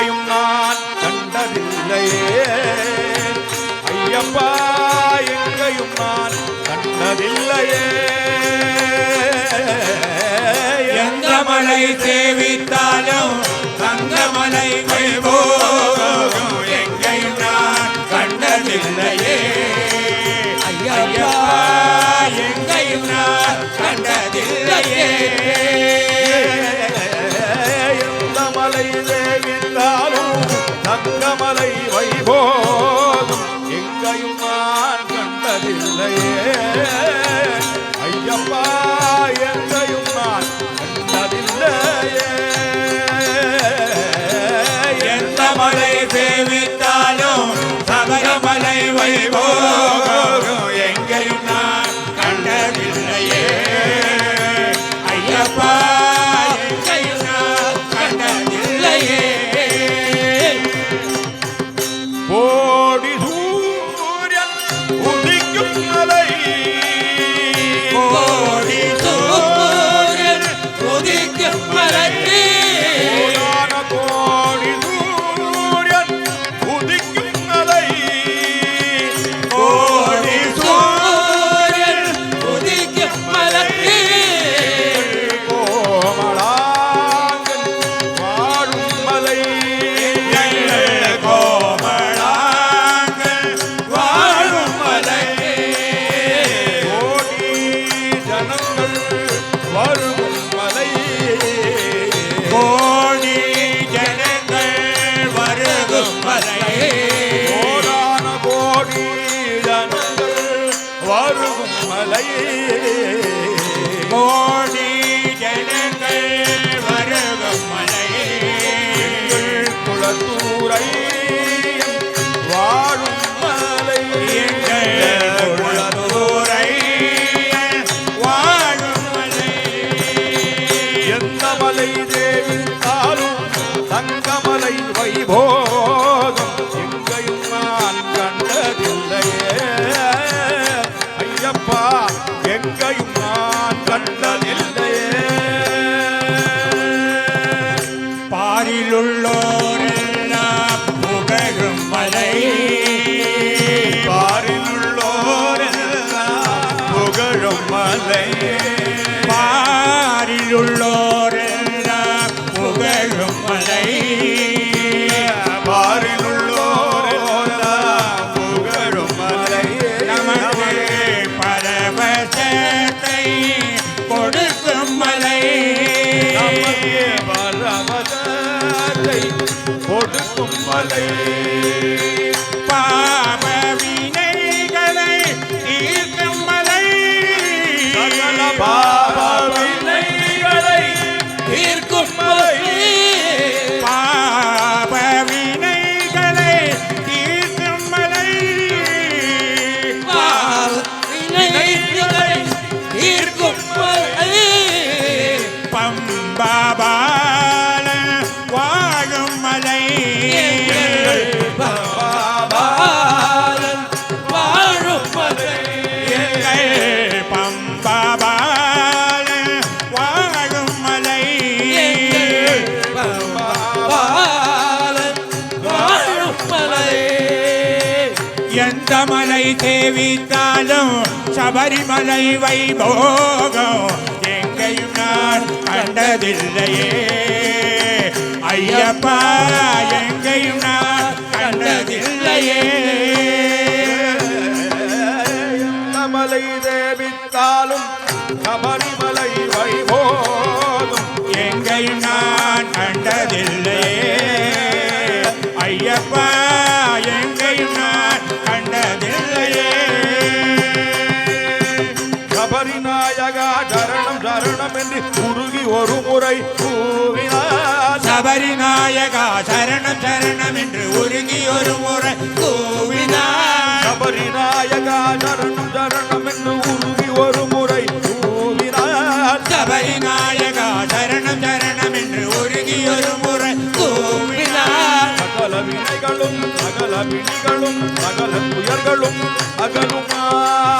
எங்கையும் நான் கண்டதில்லையே ஐயப்பா எங்கையும் நான் கண்டதில்லையே எந்த மலை சேவித்தாலும் தங்கமலை வைபோகம் எங்கையும் நான் கண்டதில்லையே ஐயப்பா எங்கையும் நான் கண்டதில்லையே எந்த மலை சேவித்தாலும் தங்கமலை வைபோகம் எங்கையும் நான் கண்டதில்லையே ஐயப்பா எங்கையும் நான் கண்டதில்லையே எந்த மலை சேவித்தாலும் சபரிமலை வைபோகம் எங்கையும் நான் கண்டதில்லையே ஐயப்பா எங்கையும் நான் கண்டதில்லையே கோடி சூரியன் உதிக்கும் மலை கோடி சூரியன் உதிக்கும் மலை கோடி சூரியன் உதிக்கும் மலை கோடி சூரியன் உதிக்கும் மலை கோமளாங்கன் வாழும் மலை கோமளாங்கல் வாழும் மலை கோடி ஜனங்கள் வரும் மலை கோடி ஜனங்கள் வருகும் மலை கோடான கோடி ஜனங்கள் வரும் மலை கோடி ஜனங்கள் வருகும் மலை குளத்தூரை வாழும் மலை எங்கள் குளத்தூரை வாழும் மலை எந்த மலை தேவித்தாலும் தங்கமலை வைபோகம் எங்கையும் நான் கண்டதில்லையே ஐயப்பா எங்கையும் நான் கண்டதில்லையே பாரிலுள்ளோரெல்லாம் புகழும் மலை பாரிலுள்ளோரெல்லாம் புகழும் மலை பாரிலுள்ளோரெல்லாம் புகழும் மலை பாரிலுள்ளோரெல்லாம் புகழும் மலை நமக்கு பரவசத்தை கொடுக்கும் மலை நமக்கு பரவசத்தை கொடுக்கும் மலை பாப வினைகளை தீர்க்கும் மலை சகல பாவ வினைகளை தீர்க்கும் மலை பாப வினைகளை தீர்க்கும் மலை பாப வினைகளை தீர்க்கும் மலை பம்பாபால வாழும் மலை பாபாலன் வாழும் மலை எங்கள் பம்பாபால வாழும் மலை பாபாலன் வாழும் மலை எந்த மலை சேவித்தாலும் சபரிமலை வைபோகம் எங்கையும் நான் கண்டதில்லையே ஐயப்பா எங்கையும் நான் கண்டதில்லையே எந்த மலை தேவித்தாலும் சபரிமலை வைபோகம் எங்கையும் நான் கண்டதில்லையே ஐயப்பா எங்கையும் நான் கண்டதில்லையே சபரிநாயகா சரணம் சரணம் என்று உருகி ஒரு முறை கூவினார் சபரிநாயகா சரணம் சரணம் என்று உருகி ஒரு முறை கூவினார் சபரிநாயகா சரணம் சரணம் என்று உருகி ஒரு முறை கூவினார் சபரிநாயகா சரணம் சரணம் என்று உருகி ஒரு முறை கூவினார் சகல வினைகளும் சகல பிணிகளும் சகல துயர்களும் அகலுமா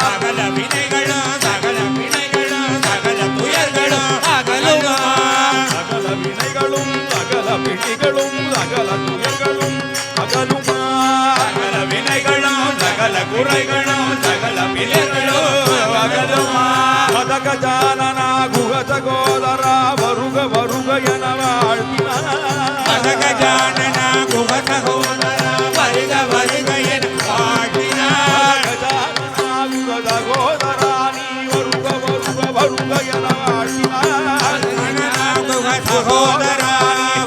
சகல வினைகளும் சகல வினைகளும் சகல துயர்களும் அகலுமா சகல வினைகளும் சகல பிணிகளும் சகல துயர்களும் குறைகளும் சகல வினைகளும் அகலுமா மதகஜானன குக சகோதர வருக வருக என வாழ்த்தினார் மதகஜானன குக சகோதர வருக வருக என வாழ்த்தினார் கஜானன குக சகோதர நீ வருக வருக வருக என வாழ்த்தினார் குக சகோதர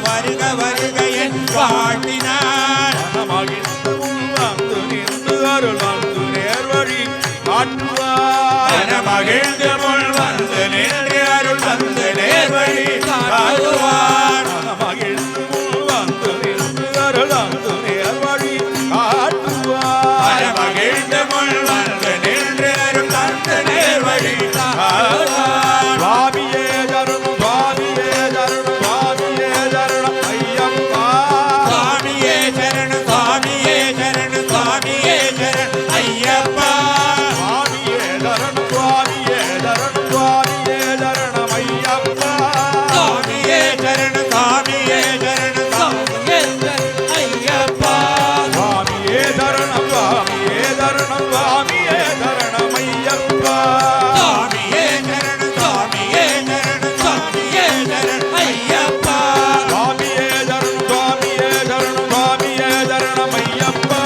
வருக வருக என வாழ்த்தினார் மனமகிழ்ந்து வந்து நின்று அருள் வந்து நேர்வழி காட்டுவார் மனமகிழ்ந்து முன் வந்து நின்று அருள் வந்து நேர்வழி காட்டுவார் மனமகிழ்ந்து வந்து நின்று அருள் வந்து நேர்வழி காட்டுவார் மகிழ்ந்து முன் வந்து நின்று அருள் வந்து நேர்வழி காட்டுவார் சுவாமியே சரணம் சுவாமியே சரணம் சுவாமியே சரணம் ஐயப்பா சுவாமியே சரணம் சுவாமியே சரணம் சுவாமியே சரணம் ஐயப்பா சுவாமியே சரணம் சுவாமியே சரணம் சுவாமியே சரணம் ஐயப்பா சுவாமியே சரணம் சுவாமியே சரணம் சுவாமியே சரணம் ஐயப்பா சுவாமியே சரணம் சுவாமியே சரணம் சுவாமியே சரணம் ஐயப்பா சுவாமியே சரணம் சுவாமியே சரணம் சுவாமியே சரணம் ஐயப்பா சுவாமியே சரணம் சுவாமியே சரணம் சுவாமியே சரணம் ஐயப்பா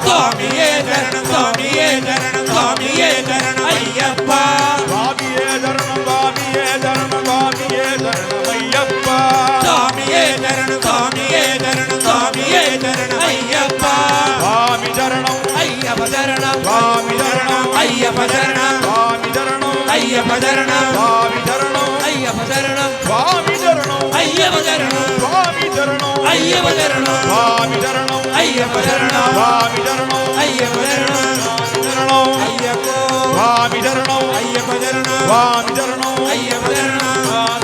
சுவாமியே சரணம் சுவாமியே சரணம் சுவாமியே சரணம் ஐயப்பா சுவாமியே சரணம் சுவாமியே சரணம் சுவாமியே சரணம் ஐயப்பா சுவாமியே சரணம் சுவாமியே சரணம் சுவாமியே சரணம் ஐயப்பா சுவாமி சரணம் ஐயப்ப சரணம் சுவாமி சரணம் ஐயப்ப சரணம் சுவாமி சரணம் ஐயப்ப சரணம் சுவாமி சரணம் ஐயப்ப சரணம் சுவாமி சரணம் ஐயப்ப சரணம் சுவாமி சரணம் ஐயப்ப சரணம் சுவாமி சரணம் ஐயப்ப சரணம் சுவாமி சரணம் ஐயப்ப சரணம் சரணம் ஐயப்போ சுவாமி சரணம் ஐயப்ப சரணம் சுவாமி சரணம் ஐயப்ப சரணம்